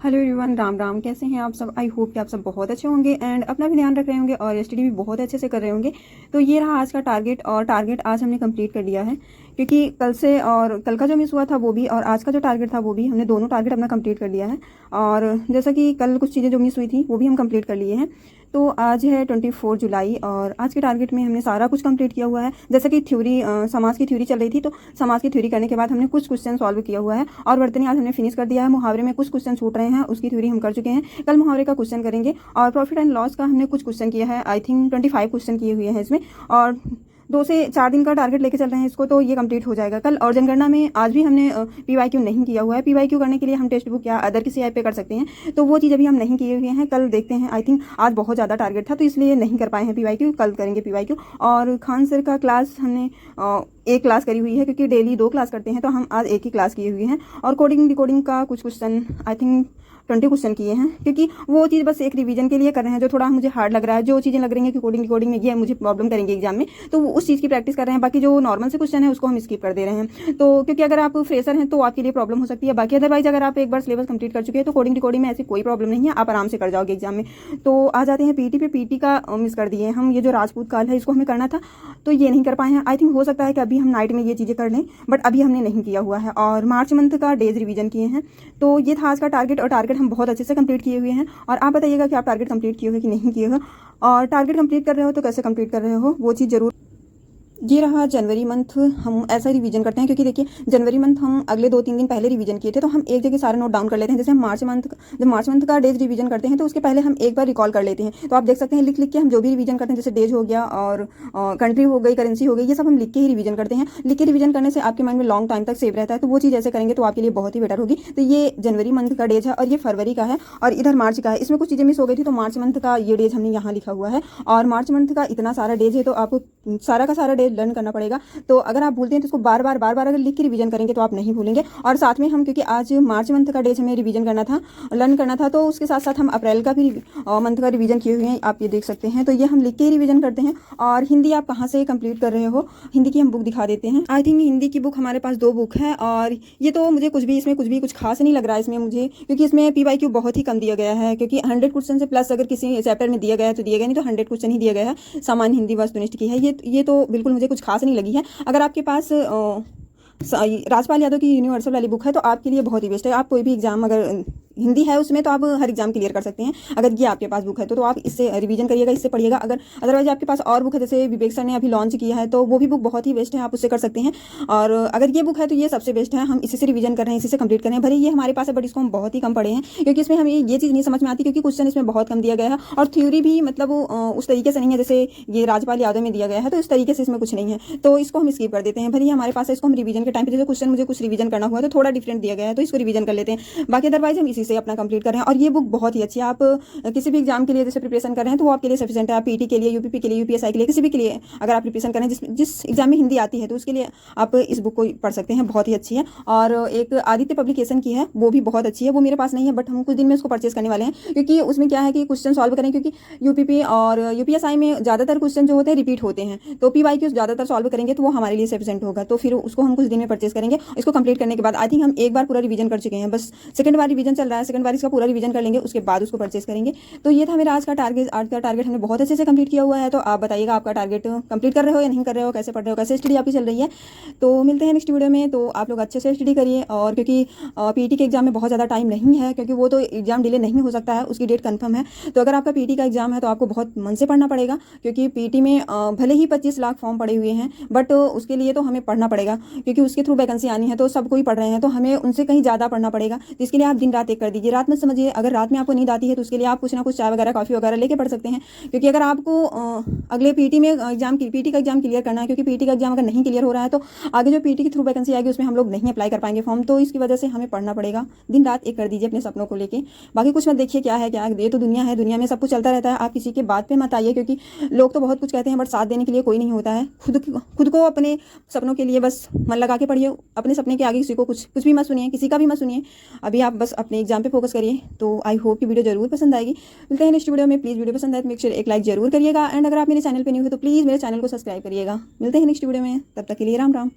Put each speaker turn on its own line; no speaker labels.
Hello everyone, Ram Ram. कैसे हैं आप सब? आई होप कि आप सब बहुत अच्छे होंगे एंड अपना भी ध्यान रख रहे होंगे और स्टडी भी बहुत अच्छे से कर रहे होंगे। तो ये रहा आज का टारगेट, और टारगेट आज हमने कंप्लीट कर लिया है, क्योंकि कल से और कल का जो मिस हुआ था वो भी, और आज का जो टारगेट था वो भी, हमने दोनों टारगेट अपना कंप्लीट कर लिया है। और जैसा कि कल कुछ चीज़ें जो मिस हुई थी वो भी हम कंप्लीट कर लिए हैं। तो आज है 24 जुलाई और आज के टारगेट में हमने सारा कुछ कंप्लीट किया हुआ है। जैसे कि थ्योरी, समाज की थ्योरी चल रही थी, तो समाज की थ्योरी करने के बाद हमने कुछ क्वेश्चन सॉल्व किया हुआ है और वर्तनी आज हमने फिनिश कर दिया है। मुहावरे में कुछ क्वेश्चन छूट रहे हैं, उसकी थ्योरी हम कर चुके हैं। कल मुहावरे का क्वेश्चन करेंगे और प्रॉफिट एंड लॉस का हमने कुछ क्वेश्चन किया है। आई थिंक 25 क्वेश्चन किए हुए हैं इसमें, और 2 से 4 दिन का टारगेट लेके चल रहे हैं इसको, तो ये कंप्लीट हो जाएगा कल। और जनगणना में आज भी हमने PYQ नहीं किया हुआ है। PYQ करने के लिए हम टेक्स्ट बुक या अदर किसी ऐप पे कर सकते हैं, तो वो चीज़ अभी हम नहीं किए हुए हैं। कल देखते हैं। आई थिंक आज बहुत ज़्यादा टारगेट था तो इसलिए नहीं कर पाए हैं PYQ। कल करेंगे PYQ। और खान सर का क्लास हमने एक क्लास करी हुई है, क्योंकि डेली 2 क्लास करते हैं, तो हम आज एक ही क्लास किए हुए हैं। और कोडिंग डिकोडिंग का कुछ क्वेश्चन, आई थिंक 20 क्वेश्चन किए हैं, क्योंकि वो चीज़ बस एक रिवीजन के लिए कर रहे हैं जो थोड़ा मुझे हार्ड लग रहा है। जो चीज़ें लग रही हैं कि कोडिंग में ये मुझे प्रॉब्लम करेंगे एग्जाम में, तो वो उस चीज़ की प्रैक्टिस कर रहे हैं। बाकी जो नॉर्मल से क्वेश्चन है उसको हम स्किप कर दे रहे हैं। तो क्योंकि अगर आप फ्रेशर हैं तो आपके लिए प्रॉब्लम हो सकती है। बाकी अदरवाइज अगर आप एक बार सिलेबस कंप्लीट कर चुके हैं तो कोडिंग डिकोडिंग में ऐसी कोई प्रॉब्लम नहीं है, आप आराम से कर जाओगे एग्जाम में। तो आ जाते हैं पीटी पे। पीटी का मिस कर दिए हम। ये जो राजपूत काल है इसको हमें करना था, तो ये नहीं कर पाए हैं। आई थिंक हो सकता है कि अभी हम नाइट में ये चीज़ें कर लें, बट अभी हमने नहीं किया हुआ है। और मार्च मंथ का डेज रिवीजन किए हैं। तो ये था आज का टारगेट, और टारगेट हम बहुत अच्छे से कंप्लीट किए हुए हैं। और आप बताइएगा कि आप टारगेट कंप्लीट किए हो कि नहीं किए हो, और टारगेट कंप्लीट कर रहे हो तो कैसे कंप्लीट कर रहे हो, वो चीज़ जरूर। ये रहा जनवरी मंथ। हम ऐसा रिवीजन करते हैं, क्योंकि देखिए जनवरी मंथ हम अगले 2-3 दिन पहले रिवीजन किए थे, तो हम एक जगह सारे नोट डाउन कर लेते हैं। जैसे हम जब मार्च मंथ का डेज रिवीजन करते हैं तो उसके पहले हम एक बार रिकॉल कर लेते हैं। तो आप देख सकते हैं लिख के हम जो भी रिवीजन करते हैं, जैसे डेज हो गया और कंट्री हो गई, करेंसी हो गई, ये सब हम लिख के ही रिवीजन करते हैं। लिख के रिवीजन करने से आपके माइंड में लॉन्ग टाइम तक सेव रहता है। तो वो चीज़ ऐसे करेंगे तो आपके लिए बहुत ही बेटर होगी। तो ये जनवरी मंथ का डेज है, और ये फरवरी का है, और इधर मार्च का है। इसमें कुछ चीज़ें मिस हो गई थी, तो मार्च मंथ का ये डेज हमने यहाँ लिखा हुआ है। और मार्च मंथ का इतना सारा डेज है, तो आपको सारा का सारा डेज लर्न करना पड़ेगा। तो अगर आप भूलते हैं तो इसको बार बार अगर लिख के रिवीजन करेंगे तो आप नहीं भूलेंगे। और साथ में हम, क्योंकि आज मार्च मंथ का डेज हमें रिवीजन करना था, लर्न करना था, तो उसके साथ साथ हम अप्रैल का भी मंथ का रिवीजन किए हुए हैं, आप ये देख सकते हैं। तो ये हम लिख के ही रिवीजन करते हैं। और हिंदी आप कहाँ से कंप्लीट कर रहे हो, हिंदी की हम बुक दिखा देते हैं। आई थिंक हिंदी की बुक हमारे पास 2 बुक है, और ये तो मुझे इसमें कुछ खास नहीं लग रहा है इसमें मुझे, क्योंकि इसमें PYQ बहुत ही कम दिया गया है। क्योंकि 100 क्वेश्चन से प्लस अगर किसी चैप्टर में दिया गया है तो दिया गया, नहीं तो 100 क्वेश्चन ही दिया गया है। सामान्य हिंदी वस्तुनिष्ठ की है ये तो बिल्कुल मुझे कुछ खास नहीं लगी है। अगर आपके पास राजपाल यादव की यूनिवर्सल वाली बुक है तो आपके लिए बहुत ही बेस्ट है। आप कोई भी एग्जाम अगर हिंदी है उसमें, तो आप हर एग्जाम क्लियर कर सकते हैं। अगर ये आपके पास बुक है तो आप इससे रिवीजन करिएगा, इससे पढ़िएगा। अगर अदरवाइज आपके पास और बुक है, जैसे विवेक सर ने अभी लॉन्च किया है, तो वो भी बुक बहुत ही बेस्ट है, आप उससे कर सकते हैं। और अगर ये बुक है तो ये सबसे बेस्ट है। हम इसी से रिवीजन कर रहे हैं, इसी से कंप्लीट कर रहे हैं। भले ये हमारे पास है, बट इसको हम बहुत ही कम पढ़े हैं, क्योंकि इसमें हमें ये चीज़ नहीं समझ में आती, क्योंकि क्वेश्चन इसमें बहुत कम दिया गया है। और थ्योरी भी मतलब उस तरीके से नहीं है जैसे ये राजपाल यादव में दिया गया है, तो इस तरीके से इसमें कुछ नहीं है, तो इसको हम स्किप कर देते हैं। भले हमारे पास है, इसको हम रिवीजन के टाइम पे जैसे क्वेश्चन मुझे कुछ रिवीजन करना हुआ तो थोड़ा डिफरेंट दिया गया है, तो इसको रिवीजन कर लेते हैं। बाकी अदरवाइज हम इसी से अपना कंप्लीट कर रहे हैं। और ये बुक बहुत ही अच्छी है। आप किसी भी एग्जाम के लिए जैसे प्रिपरेशन कर रहे हैं तो वो आपके लिए सफिशिएंट है। आप पीटी के लिए, यूपीपी के लिए, UPSI के लिए, किसी भी के लिए अगर आप प्रिपरेशन करें जिस एग्जाम में हिंदी आती है, तो उसके लिए आप इस बुक को पढ़ सकते हैं, बहुत ही अच्छी है। और एक आदित्य पब्लिकेशन की है, वो भी बहुत अच्छी है। वो मेरे पास नहीं है, बट हम कुछ दिन में उसको परचेस करने वाले हैं, क्योंकि उसमें क्या है कि क्वेश्चन सॉल्व करें, क्योंकि यूपीपी और UPSI में ज़्यादातर क्वेश्चन जो होते हैं रिपीट होते हैं, तो PYQ ज़्यादातर सॉल्व करेंगे तो वो हमारे लिए सफिशिएंट होगा। तो फिर उसको हम कुछ दिन में परचेस करेंगे। इसको कंप्लीट करने के बाद आई थिंक हम एक बार पूरा रिवीजन कर चुके हैं, बस सेकंड बार रिवीजन चल रहा है। सेकंड बार इसका पूरा रिवीजन कर लेंगे, उसके बाद उसको परचेस करेंगे। तो ये था मेरा आज का टारगेट। आज का टारगेट हमने बहुत अच्छे से कंप्लीट किया हुआ है। तो आप बताइएगा आपका टारगेट कंप्लीट कर रहे हो या नहीं कर रहे हो, कैसे पढ़ रहे हो, कैसे स्टडी आपकी चल रही है। तो मिलते हैं नेक्स्ट वीडियो में। तो आप लोग अच्छे से स्टडी करिए, और क्योंकि PET के एग्जाम में बहुत ज़्यादा टाइम नहीं है, क्योंकि वो तो एग्जाम डिले नहीं हो सकता है, उसकी डेट कन्फर्म है। तो अगर आपका PET का एग्जाम है तो आपको बहुत मन से पढ़ना पड़ेगा, क्योंकि PET में भले ही 25 लाख फॉर्म पड़े हुए हैं, बट उसके लिए तो हमें पढ़ना पड़ेगा, क्योंकि उसके थ्रू वैकेंसी आनी है, तो सब कोई पढ़ रहे हैं, तो हमें उनसे कहीं ज़्यादा पढ़ना पड़ेगा। तो इसके लिए आप दिन रात एक कर दीजिए। रात में समझिए, अगर रात में आपको नींद आती है तो उसके लिए आप कुछ ना कुछ चाय वगैरह, कॉफ़ी वगैरह लेके पढ़ सकते हैं। क्योंकि अगर आपको अगले PET में PET का एग्जाम क्लियर करना है, क्योंकि PET का एग्जाम अगर नहीं क्लियर हो रहा है तो आगे जो PET के थ्रू वैकेंसी आएगी उसमें हम लोग नहीं अप्लाई कर पाएंगे फॉर्म। तो इसकी वजह से हमें पढ़ना पड़ेगा। दिन रात एक कर दीजिए अपने सपनों को लेके। बाकी कुछ मत देखिए क्या है क्या, ये तो दुनिया है, दुनिया में सब कुछ चलता रहता है। आप किसी के बात पे मत आइए, क्योंकि लोग तो बहुत कुछ कहते हैं, बट साथ देने के लिए कोई नहीं होता है। खुद को अपने सपनों के लिए बस मन लगा के पढ़िए। अपने सपने के आगे किसी को कुछ भी मत सुनिए, किसी का भी मत सुनिए। अभी आप बस अपने एग्जाम पे फोकस करिए। तो आई होप कि वीडियो जरूर पसंद आएगी। मिलते हैं नेक्स्ट वीडियो में। प्लीज़ वीडियो पसंद आए तो मेक श्योर एक लाइक जरूर करिएगा, एंड अगर आप मेरे चैनल पे न्यू हो तो प्लीज़ मेरे चैनल को सब्सक्राइब करिएगा। मिलते हैं नेक्स्ट वीडियो में, तब तक के लिए राम राम।